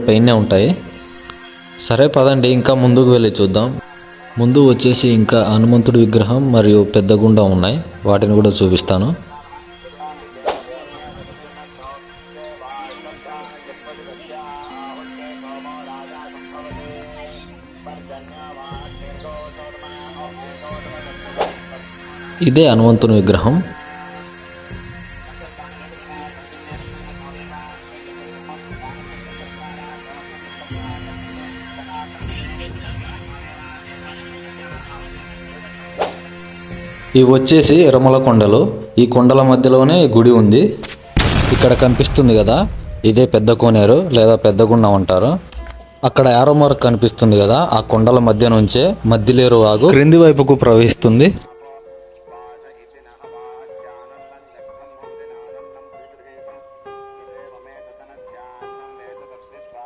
పైనే ఉంటాయి. సరే పదండి ఇంకా ముందుకు వెళ్ళి చూద్దాం. ముందు వచ్చేసి ఇంకా హనుమంతుడి విగ్రహం మరియు పెద్ద గుండం ఉన్నాయి, వాటిని కూడా చూపిస్తాను. ఇదే హనుమంతుని విగ్రహం. ఇవి వచ్చేసి ఇరమల కొండలు. ఈ కొండల మధ్యలోనే గుడి ఉంది. ఇక్కడ కనిపిస్తుంది కదా, ఇదే పెద్ద కోనేరు లేదా పెద్ద గుండం అంటారు. అక్కడ యారో మార్క్ కనిపిస్తుంది కదా, ఆ కొండల మధ్య నుంచే మద్దిలేరు వాగు క్రింది వైపుకు ప్రవహిస్తుంది.